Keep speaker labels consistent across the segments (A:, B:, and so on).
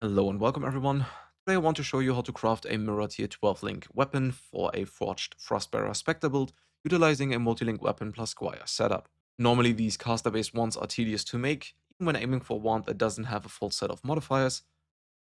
A: Hello and welcome everyone. Today I want to show you how to craft a mirror tier 12 link weapon for a Forged Frostbearer Spectre build utilizing a multi-link weapon plus Squire setup. Normally these caster based wands are tedious to make, even when aiming for a wand that doesn't have a full set of modifiers,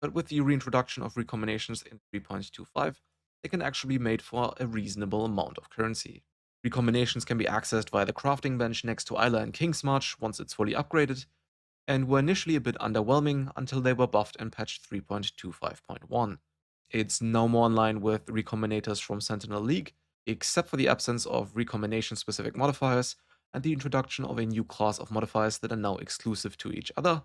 A: but with the reintroduction of recombinations in 3.25, they can actually be made for a reasonable amount of currency. Recombinations can be accessed via the crafting bench next to Isla and King's March once it's fully upgraded, and were initially a bit underwhelming until they were buffed in patch 3.25.1. It's now more in line with recombinators from Sentinel League, except for the absence of recombination specific modifiers and the introduction of a new class of modifiers that are now exclusive to each other,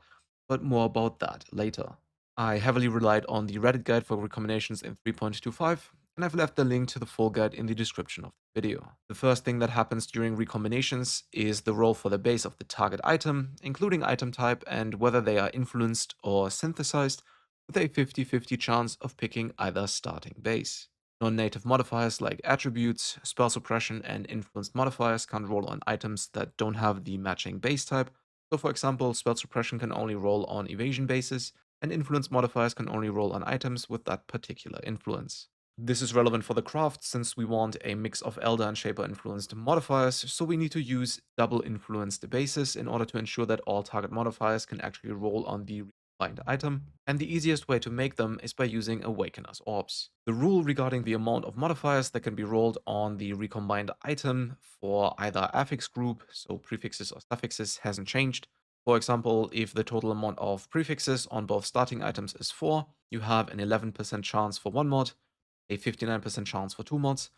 A: but more about that later. I heavily relied on the Reddit guide for recombinations in 3.25, and I've left the link to the full guide in the description of the video. The first thing that happens during recombinations is the roll for the base of the target item, including item type and whether they are influenced or synthesized, with a 50-50 chance of picking either starting base. Non-native modifiers like attributes, spell suppression, and influenced modifiers can't roll on items that don't have the matching base type. So for example, spell suppression can only roll on evasion bases, and influence modifiers can only roll on items with that particular influence. This is relevant for the craft since we want a mix of Elder and Shaper influenced modifiers, so we need to use double influenced bases in order to ensure that all target modifiers can actually roll on the recombined item, and the easiest way to make them is by using Awakener's Orbs. The rule regarding the amount of modifiers that can be rolled on the recombined item for either affix group, so prefixes or suffixes, hasn't changed. For example, if the total amount of prefixes on both starting items is 4, you have an 11% chance for one mod, a 59% chance for 2 mods,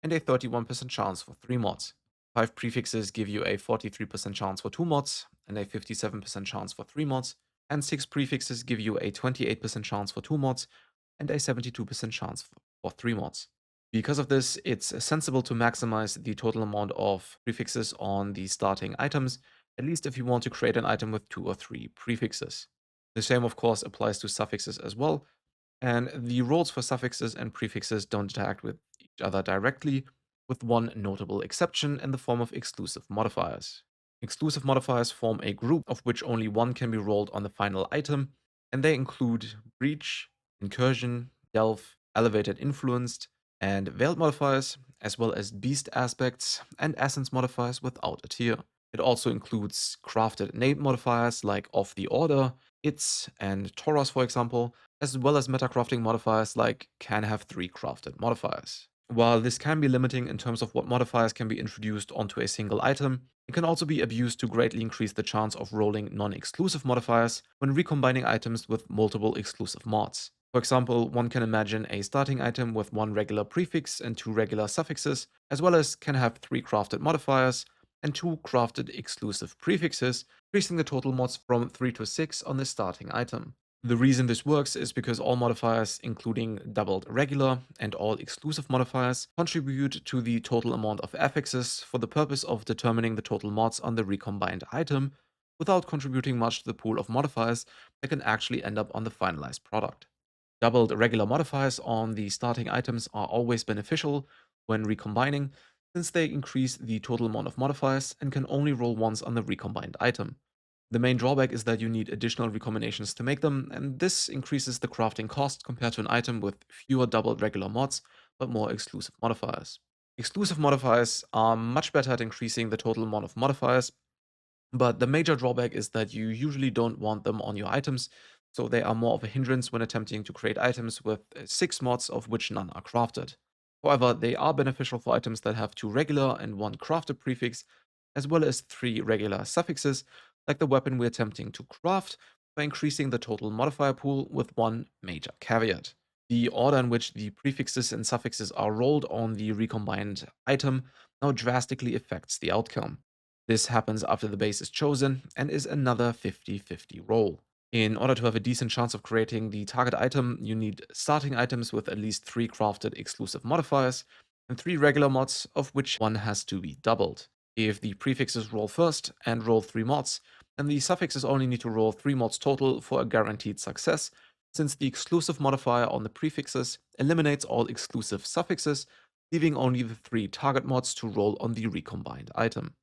A: and a 31% chance for 3 mods. 5 prefixes give you a 43% chance for 2 mods, and a 57% chance for 3 mods, and 6 prefixes give you a 28% chance for 2 mods, and a 72% chance for 3 mods. Because of this, it's sensible to maximize the total amount of prefixes on the starting items, at least if you want to create an item with 2 or 3 prefixes. The same of course applies to suffixes as well, and the roles for suffixes and prefixes don't interact with each other directly, with one notable exception in the form of exclusive modifiers. Exclusive modifiers form a group of which only one can be rolled on the final item, and they include Breach, Incursion, Delve, Elevated Influenced, and Veiled modifiers, as well as Beast aspects and Essence modifiers without a tier. It also includes crafted name modifiers like Off the Order, Its, and Tauros, for example, as well as metacrafting modifiers like can have 3 crafted modifiers. While this can be limiting in terms of what modifiers can be introduced onto a single item, it can also be abused to greatly increase the chance of rolling non-exclusive modifiers when recombining items with multiple exclusive mods. For example, one can imagine a starting item with 1 regular prefix and 2 regular suffixes, as well as can have 3 crafted modifiers and 2 crafted exclusive prefixes, increasing the total mods from 3 to 6 on the starting item. The reason this works is because all modifiers, including doubled regular and all exclusive modifiers, contribute to the total amount of affixes for the purpose of determining the total mods on the recombined item, without contributing much to the pool of modifiers that can actually end up on the finalized product. Doubled regular modifiers on the starting items are always beneficial when recombining, since they increase the total amount of modifiers and can only roll once on the recombined item. The main drawback is that you need additional recombinations to make them, and this increases the crafting cost compared to an item with fewer doubled regular mods, but more exclusive modifiers. Exclusive modifiers are much better at increasing the total amount of modifiers, but the major drawback is that you usually don't want them on your items, so they are more of a hindrance when attempting to create items with 6 mods of which none are crafted. However, they are beneficial for items that have 2 regular and 1 crafted prefix, as well as 3 regular suffixes, like the weapon we're attempting to craft, by increasing the total modifier pool with one major caveat. The order in which the prefixes and suffixes are rolled on the recombined item now drastically affects the outcome. This happens after the base is chosen and is another 50-50 roll. In order to have a decent chance of creating the target item, you need starting items with at least 3 crafted exclusive modifiers and 3 regular mods, of which one has to be doubled. If the prefixes roll first and roll 3 mods, then the suffixes only need to roll 3 mods total for a guaranteed success, since the exclusive modifier on the prefixes eliminates all exclusive suffixes, leaving only the 3 target mods to roll on the recombined item.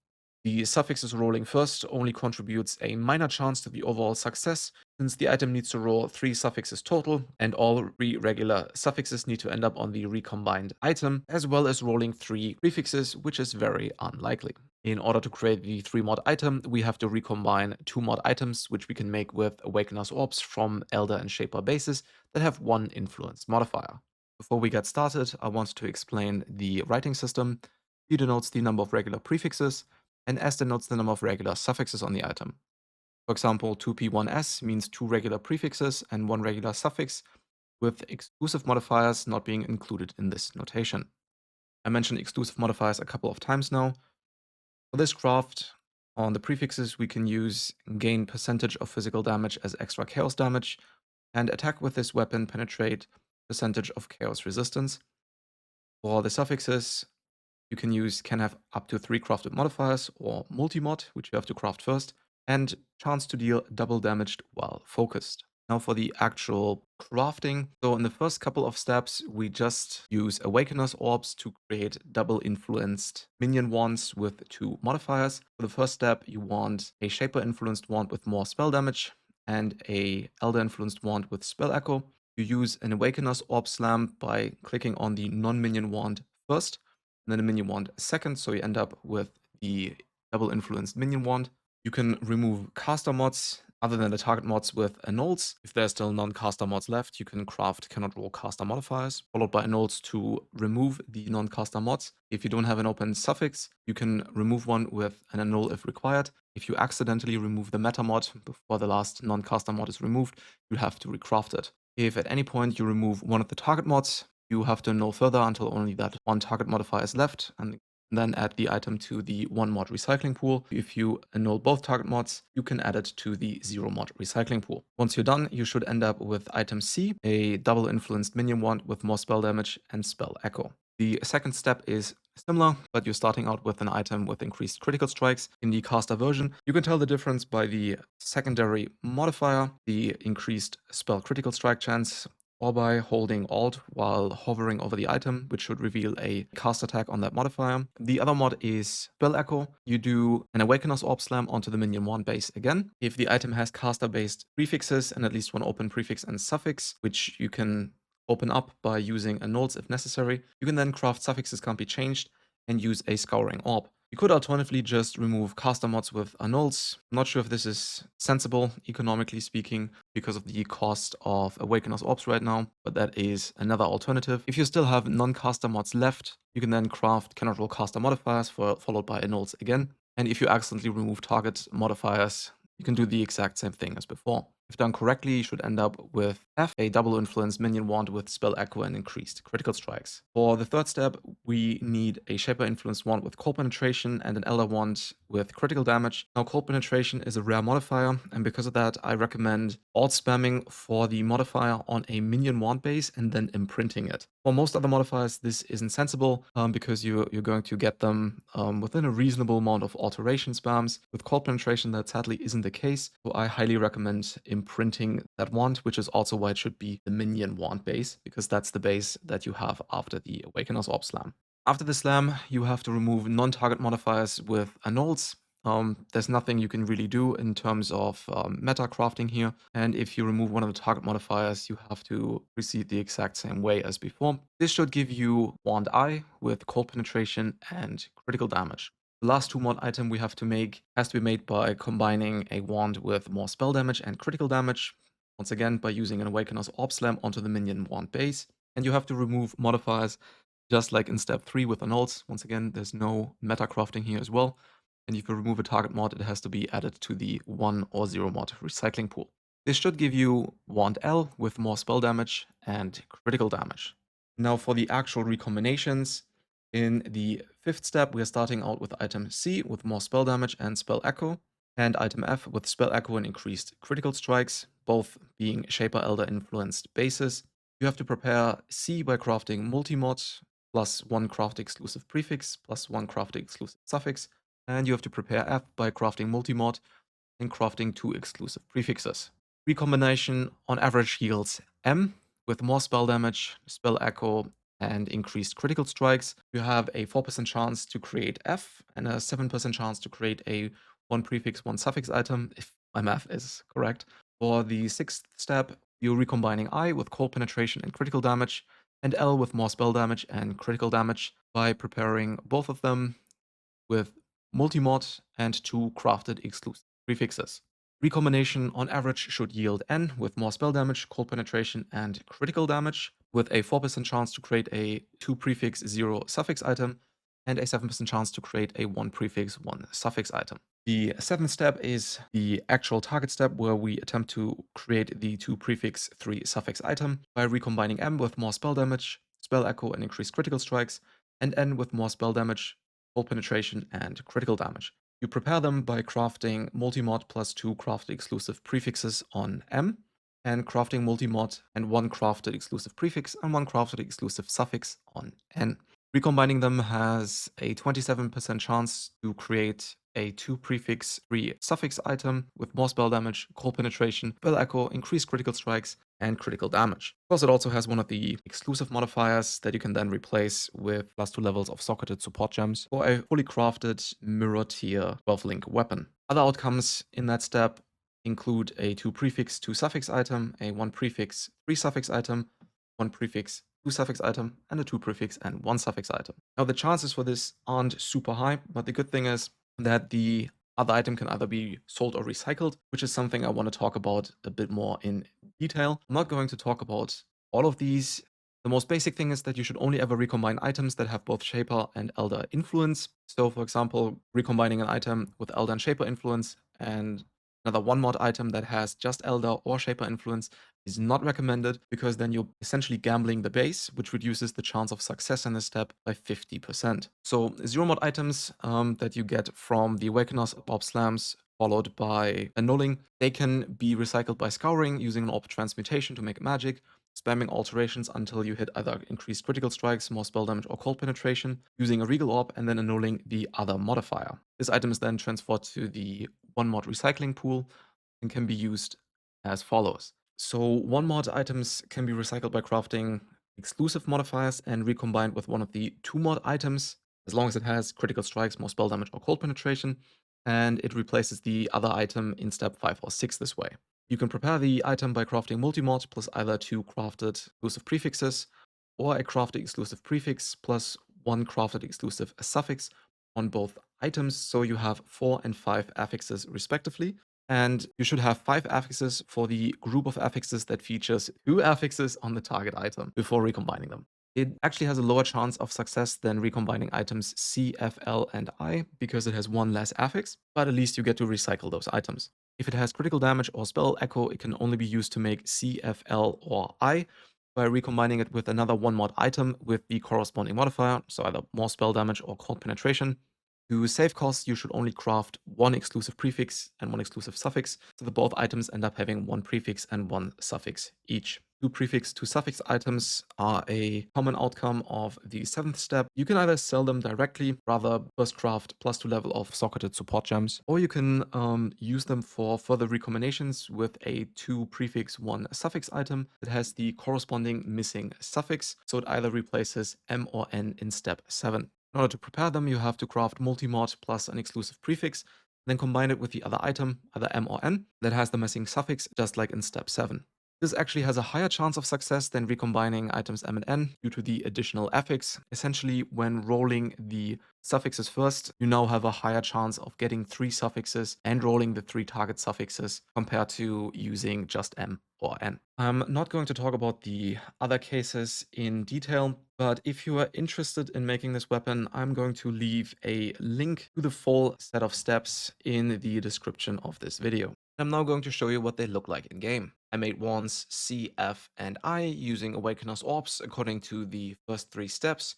A: The suffixes rolling first only contributes a minor chance to the overall success, since the item needs to roll 3 suffixes total, and all 3 regular suffixes need to end up on the recombined item, as well as rolling 3 prefixes, which is very unlikely. In order to create the 3 mod item, we have to recombine 2 mod items, which we can make with Awakener's Orbs from Elder and Shaper bases that have 1 influence modifier. Before we get started, I want to explain the writing system. P denotes the number of regular prefixes, and S denotes the number of regular suffixes on the item. For example, 2p1s means 2 regular prefixes and 1 regular suffix, with exclusive modifiers not being included in this notation. I mentioned exclusive modifiers a couple of times now. For this craft, on the prefixes, we can use gain percentage of physical damage as extra chaos damage, and attack with this weapon penetrate percentage of chaos resistance. For the suffixes, you can have up to 3 crafted modifiers or multi-mod, which you have to craft first, and chance to deal double damage while focused. Now for the actual crafting. So in the first couple of steps, we just use Awakener's Orbs to create double influenced minion wands with 2 modifiers. For the first step, you want a Shaper influenced wand with more spell damage and a Elder influenced wand with spell echo. You use an Awakener's Orb Slam by clicking on the non-minion wand first, and then a minion wand second, so you end up with the double influenced minion wand. You can remove caster mods other than the target mods with annuls. If there's still non-caster mods left, you can craft cannot roll caster modifiers, followed by annuls to remove the non-caster mods. If you don't have an open suffix, you can remove one with an annul if required. If you accidentally remove the meta mod before the last non-caster mod is removed, you have to recraft it. If at any point you remove one of the target mods, you have to annul further until only that 1 target modifier is left, and then add the item to the 1 mod recycling pool. If you annul both target mods, you can add it to the 0 mod recycling pool. Once you're done, you should end up with item C, a double influenced minion wand with more spell damage and spell echo. The second step is similar, but you're starting out with an item with increased critical strikes. In the caster version, you can tell the difference by the secondary modifier, the increased spell critical strike chance, or by holding Alt while hovering over the item, which should reveal a cast attack on that modifier. The other mod is Spell Echo. You do an Awakener's Orb Slam onto the minion 1 base again. If the item has caster-based prefixes and at least 1 open prefix and suffix, which you can open up by using annuls if necessary, you can then craft suffixes can't be changed and use a Scouring Orb. You could alternatively just remove caster mods with annuls. I'm not sure if this is sensible, economically speaking, because of the cost of Awakener's Orbs right now, but that is another alternative. If you still have non-caster mods left, you can then craft cannot roll caster modifiers followed by annuls again. And if you accidentally remove target modifiers, you can do the exact same thing as before. If done correctly, you should end up with F, a double influence minion wand with spell echo and increased critical strikes. For the third step, we need a Shaper influence wand with cold penetration and an Elder wand with critical damage. Now, cold penetration is a rare modifier, and because of that, I recommend alt spamming for the modifier on a minion wand base and then imprinting it. For most other modifiers, this isn't sensible because you're going to get them within a reasonable amount of alteration spams. With cold penetration, that sadly isn't the case, so I highly recommend imprinting that wand, which is also why it should be the minion wand base, because that's the base that you have after the Awakener's Orb Slam. After the slam, you have to remove non-target modifiers with annuls. There's nothing you can really do in terms of meta crafting here, and if you remove one of the target modifiers, you have to proceed the exact same way as before. This should give you Wand Eye with cold penetration and critical damage. The last 2 mod item we have to make has to be made by combining a wand with more spell damage and critical damage, once again by using an Awakener's Orb Slam onto the minion wand base, and you have to remove modifiers just like in step 3 with annuls. Once again, there's no meta crafting here as well. And if you remove a target mod, it has to be added to the 1 or 0 mod recycling pool. This should give you Wand L with more spell damage and critical damage. Now for the actual recombinations, in the 5th step, we are starting out with item C with more spell damage and spell echo, and item F with spell echo and increased critical strikes, both being Shaper Elder influenced bases. You have to prepare C by crafting multi-mod, plus 1 craft exclusive prefix, plus 1 craft exclusive suffix, and you have to prepare F by crafting multi-mod and crafting 2 exclusive prefixes. Recombination on average yields M with more spell damage, spell echo, and increased critical strikes, you have a 4% chance to create F and a 7% chance to create a 1 prefix, 1 suffix item, if my math is correct. For the 6th step, you're recombining I with cold penetration and critical damage, and L with more spell damage and critical damage by preparing both of them with multi-mod and 2 crafted exclusive prefixes. Recombination on average should yield N with more spell damage, cold penetration, and critical damage, with a 4% chance to create a 2 prefix 0 suffix item, and a 7% chance to create a 1 prefix 1 suffix item. The 7th step is the actual target step, where we attempt to create the 2 prefix 3 suffix item by recombining M with more spell damage, spell echo, and increased critical strikes, and N with more spell damage, cold penetration, and critical damage. You prepare them by crafting multi-mod plus 2 crafted exclusive prefixes on M, and crafting multi-mod and 1 crafted exclusive prefix and 1 crafted exclusive suffix on N. Recombining them has a 27% chance to create a 2 prefix 3 suffix item with more spell damage, cold penetration, spell echo, increased critical strikes, and critical damage. Of course, it also has one of the exclusive modifiers that you can then replace with +2 levels of socketed support gems for a fully crafted mirror tier 12-link weapon. Other outcomes in that step include a 2 prefix 2 suffix item, a 1 prefix 3 suffix item, 1 prefix 2 suffix item, and a 2 prefix and 1 suffix item. Now, the chances for this aren't super high, but the good thing is that the other item can either be sold or recycled, which is something I want to talk about a bit more in detail. I'm not going to talk about all of these. The most basic thing is that you should only ever recombine items that have both Shaper and Elder influence. So, for example, recombining an item with Elder and Shaper influence and another 1-mod item that has just Elder or Shaper influence is not recommended, because then you're essentially gambling the base, which reduces the chance of success in this step by 50%. So 0-mod items that you get from the Awakener's Orb Slams followed by annulling, they can be recycled by scouring, using an Orb Transmutation to make magic, spamming alterations until you hit either increased critical strikes, more spell damage, or cold penetration, using a Regal Orb, and then annulling the other modifier. This item is then transferred to the 1-mod recycling pool and can be used as follows. So 1-mod items can be recycled by crafting exclusive modifiers and recombined with one of the 2-mod items, as long as it has critical strikes, more spell damage, or cold penetration, and it replaces the other item in step 5 or 6 this way. You can prepare the item by crafting multi-mod plus either 2 crafted exclusive prefixes, or a crafted exclusive prefix plus 1 crafted exclusive suffix on both items, so you have 4 and 5 affixes respectively. And you should have 5 affixes for the group of affixes that features 2 affixes on the target item before recombining them. It actually has a lower chance of success than recombining items C, F, L, and I, because it has 1 less affix, but at least you get to recycle those items. If it has critical damage or spell echo, it can only be used to make C, F, L, or I by recombining it with another 1-mod item with the corresponding modifier, so either more spell damage or cold penetration. To save costs, you should only craft 1 exclusive prefix and 1 exclusive suffix, so that both items end up having 1 prefix and 1 suffix each. 2 prefix, 2 suffix items are a common outcome of the 7th step. You can either sell them directly, rather first craft +2 level of socketed support gems, or you can use them for further recombinations with a 2 prefix, 1 suffix item that has the corresponding missing suffix, so it either replaces M or N in step 7. In order to prepare them, you have to craft multi-mod plus an exclusive prefix, then combine it with the other item, either M or N, that has the missing suffix, just like in step 7. This actually has a higher chance of success than recombining items M and N due to the additional affix. Essentially, when rolling the suffixes first, you now have a higher chance of getting 3 suffixes and rolling the 3 target suffixes compared to using just M or N. I'm not going to talk about the other cases in detail, but if you are interested in making this weapon, I'm going to leave a link to the full set of steps in the description of this video. I'm now going to show you what they look like in game. I made wands C, F, and I using Awakener's Orbs according to the first 3 steps,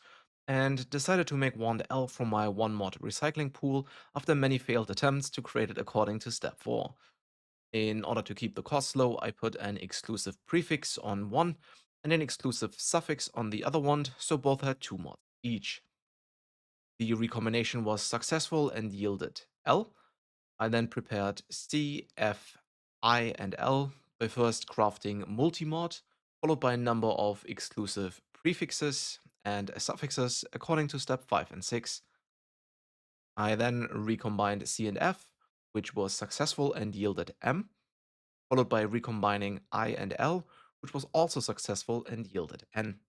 A: and decided to make wand L from my 1-mod recycling pool after many failed attempts to create it according to step 4. In order to keep the cost low, I put an exclusive prefix on one and an exclusive suffix on the other wand, so both had 2 mods each. The recombination was successful and yielded L. I then prepared C, F, I, and L by first crafting multi-mod, followed by a number of exclusive prefixes, and suffixes according to step 5 and 6. I then recombined C and F, which was successful and yielded M, followed by recombining I and L, which was also successful and yielded N.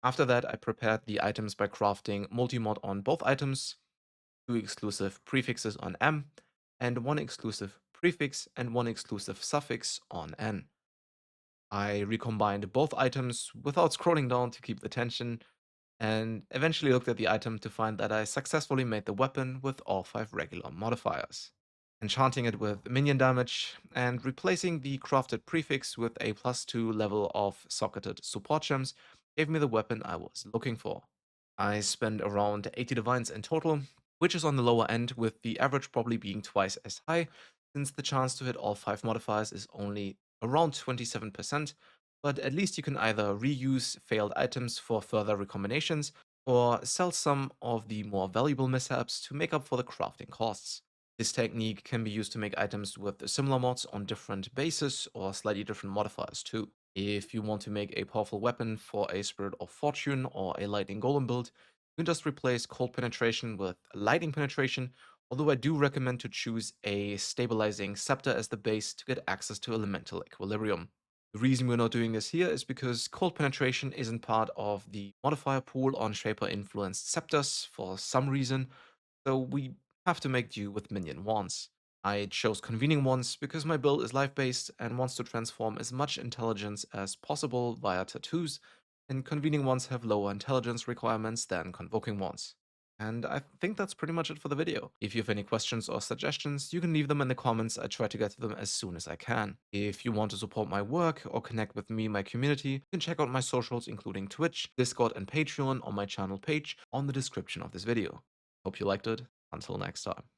A: After that, I prepared the items by crafting multimod on both items, 2 exclusive prefixes on M, and 1 exclusive prefix and 1 exclusive suffix on N. I recombined both items without scrolling down to keep the tension, and eventually looked at the item to find that I successfully made the weapon with all 5 regular modifiers. Enchanting it with minion damage, and replacing the crafted prefix with a +2 level of socketed support gems gave me the weapon I was looking for. I spent around 80 divines in total, which is on the lower end, with the average probably being twice as high, since the chance to hit all 5 modifiers is only around 27%, but at least you can either reuse failed items for further recombinations, or sell some of the more valuable mishaps to make up for the crafting costs. This technique can be used to make items with similar mods on different bases or slightly different modifiers too. If you want to make a powerful weapon for a Spirit of Fortune or a Lightning Golem build, you can just replace Cold Penetration with Lightning Penetration, although I do recommend to choose a Stabilizing Scepter as the base to get access to Elemental Equilibrium. The reason we're not doing this here is because Cold Penetration isn't part of the modifier pool on Shaper influenced scepters for some reason, so we have to make do with minion wands. I chose convening wands because my build is life based and wants to transform as much intelligence as possible via tattoos, and convening wands have lower intelligence requirements than convoking wands. And I think that's pretty much it for the video. If you have any questions or suggestions, you can leave them in the comments. I try to get to them as soon as I can. If you want to support my work or connect with me, my community, you can check out my socials including Twitch, Discord, and Patreon on my channel page on the description of this video. Hope you liked it. Until next time.